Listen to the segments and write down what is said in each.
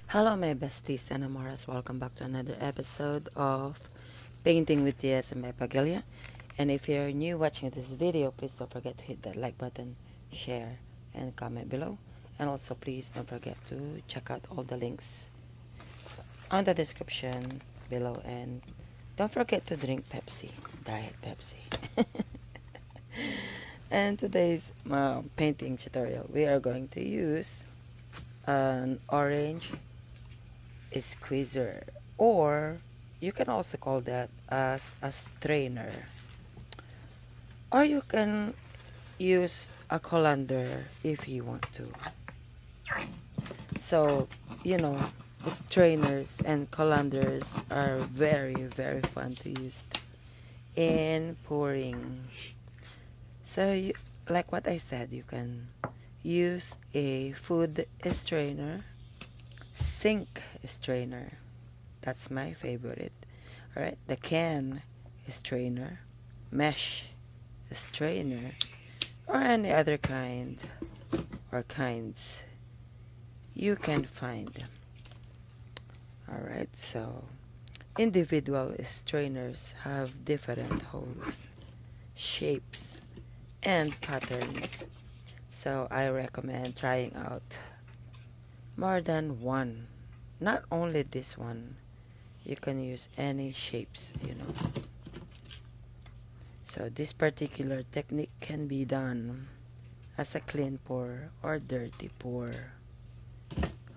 Hello my besties and amoras, welcome back to another episode of Painting with TSMA Pagalia. And if you're new watching this video, please don't forget to hit that like button, share, and comment below. And also please don't forget to check out all the links on the description below. And don't forget to drink Pepsi, Diet Pepsi. And today's painting tutorial, we are going to use an orange squeezer, or you can also call that as a strainer, or you can use a colander if you want to. So you know, strainers and colanders are very fun to use in pouring. So like what I said, you can use a food strainer, sink strainer, that's my favorite. Alright, the can strainer, mesh strainer, or any other kind or kinds you can find. Alright, so individual strainers have different holes, shapes, and patterns. So I recommend trying out more than one. Not only this one, you can use any shapes, you know. So this particular technique can be done as a clean pour or dirty pour.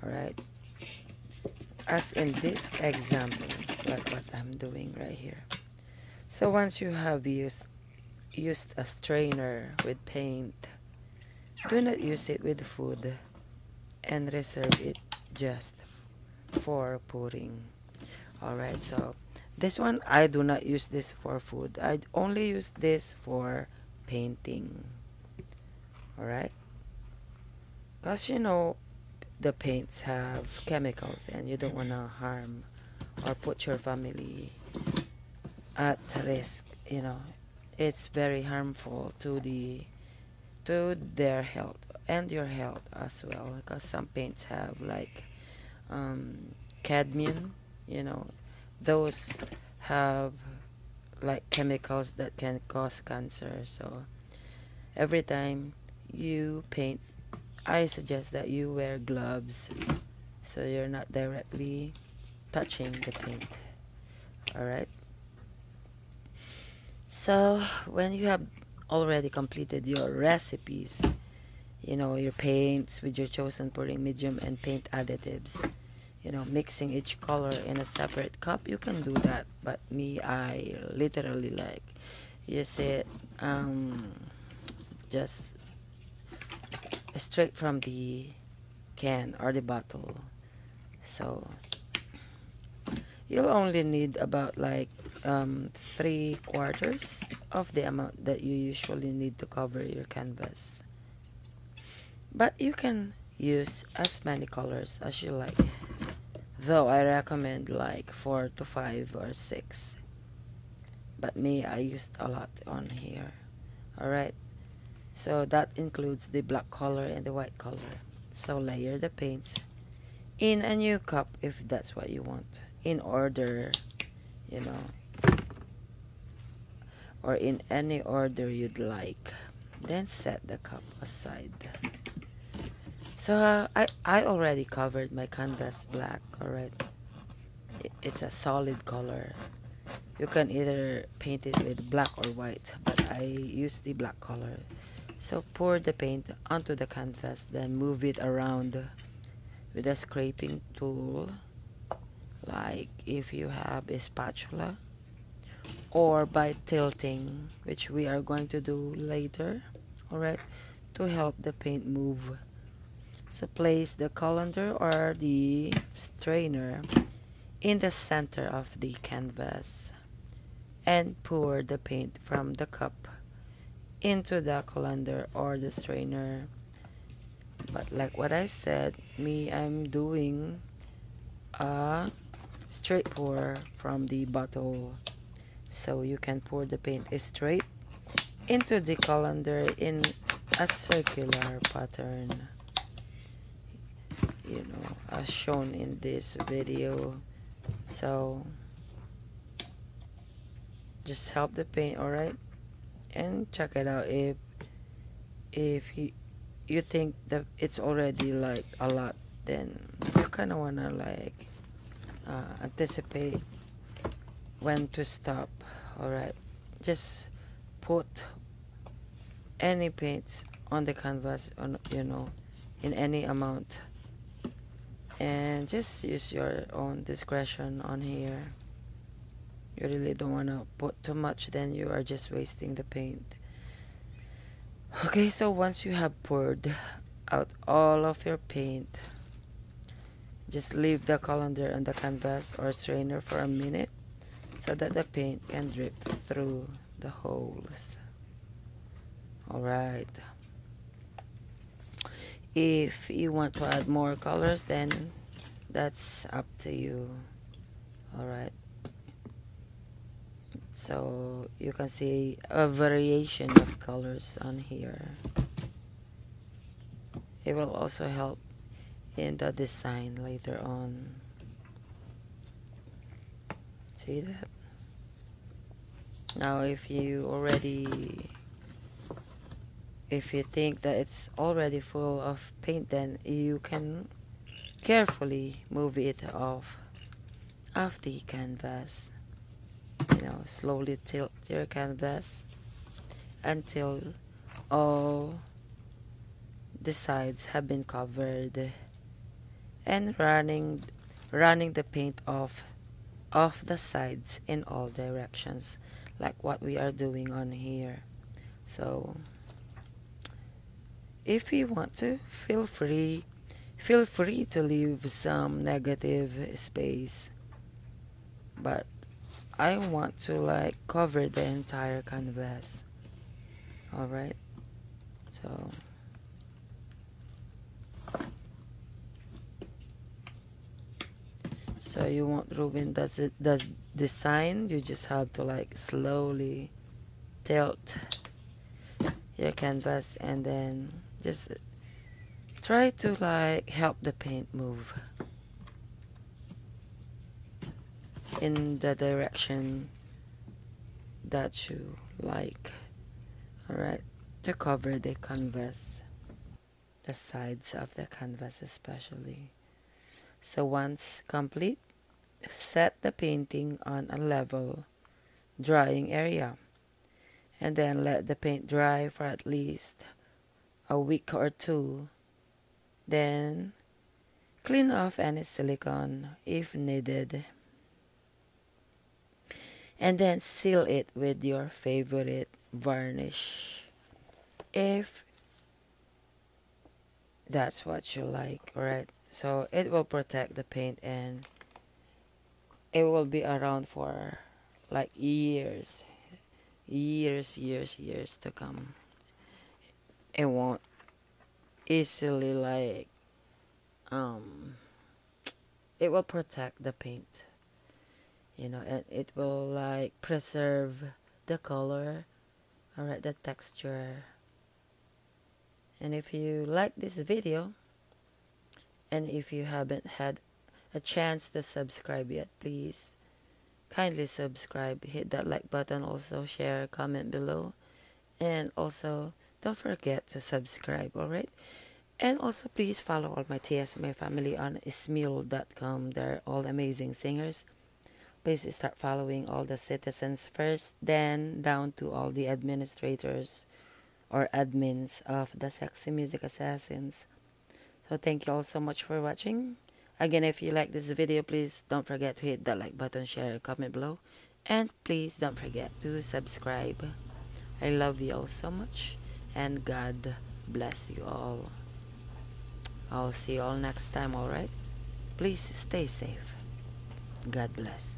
Alright, as in this example, like what I'm doing right here. So once you have used a strainer with paint, do not use it with food and reserve it just for pouring. Alright, so this one I do not use this for food. I only use this for painting. Alright, because you know the paints have chemicals and you don't want to harm or put your family at risk. You know, it's very harmful to their health and your health as well, because some paints have like cadmium, you know, those have like chemicals that can cause cancer. So every time you paint, I suggest that you wear gloves so you're not directly touching the paint. Alright, so when you have already completed your recipes, you know, your paints with your chosen pouring medium and paint additives, you know, mixing each color in a separate cup, you can do that. But me, I literally like use it just straight from the can or the bottle. So you'll only need about like 3/4 of the amount that you usually need to cover your canvas. But you can use as many colors as you like, though I recommend like 4 to 5 or 6. But me, I used a lot on here. Alright, so that includes the black color and the white color. So layer the paints in a new cup if that's what you want, in order, you know, or in any order you'd like. Then set the cup aside. So I already covered my canvas black. Alright, it's a solid color. You can either paint it with black or white, but I use the black color. So pour the paint onto the canvas, then move it around with a scraping tool, like if you have a spatula, or by tilting, which we are going to do later. Alright, to help the paint move. So place the colander or the strainer in the center of the canvas and pour the paint from the cup into the colander or the strainer. But like what I said, me, I'm doing a straight pour from the bottle, so you can pour the paint straight into the colander in a circular pattern. You know, as shown in this video. So just help the paint, alright, and check it out. If you think that it's already like a lot, then you kind of wanna like anticipate when to stop. Alright, just put any paints on the canvas, on, you know, in any amount, and just use your own discretion on here. You really don't want to put too much, then you are just wasting the paint. Okay, so once you have poured out all of your paint, just leave the colander on the canvas or strainer for a minute so that the paint can drip through the holes. Alright, if you want to add more colors, then that's up to you. Alright, so you can see a variation of colors on here. It will also help in the design later on. See that? Now if you think that it's already full of paint, then you can carefully move it off the canvas. You know, slowly tilt your canvas until all the sides have been covered, and running the paint off the sides in all directions, like what we are doing on here. So if you want to, feel free to leave some negative space, but I want to like cover the entire canvas. Alright, so you won't ruin the design. You just have to like slowly tilt your canvas, and then just try to like help the paint move in the direction that you like. Alright, to cover the canvas, the sides of the canvas especially. So once complete, set the painting on a level drying area, and then let the paint dry for at least a week or two. Then clean off any silicone if needed, and then seal it with your favorite varnish if that's what you like. Alright, so it will protect the paint, and it will be around for like years to come. It won't easily like it will protect the paint, you know, and it will like preserve the color, alright, the texture. And if you like this video, and if you haven't had a chance to subscribe yet, please kindly subscribe, hit that like button, also share, comment below, and also don't forget to subscribe. Alright, and also please follow all my TSMA family on smule.com. They're all amazing singers. Please start following all the citizens first, then down to all the administrators or admins of the Sexy Music Assassins. So thank you all so much for watching. Again, if you like this video, please don't forget to hit that like button, share, comment below, and please don't forget to subscribe. I love you all so much, and God bless you all. I'll see you all next time, alright? Please stay safe. God bless.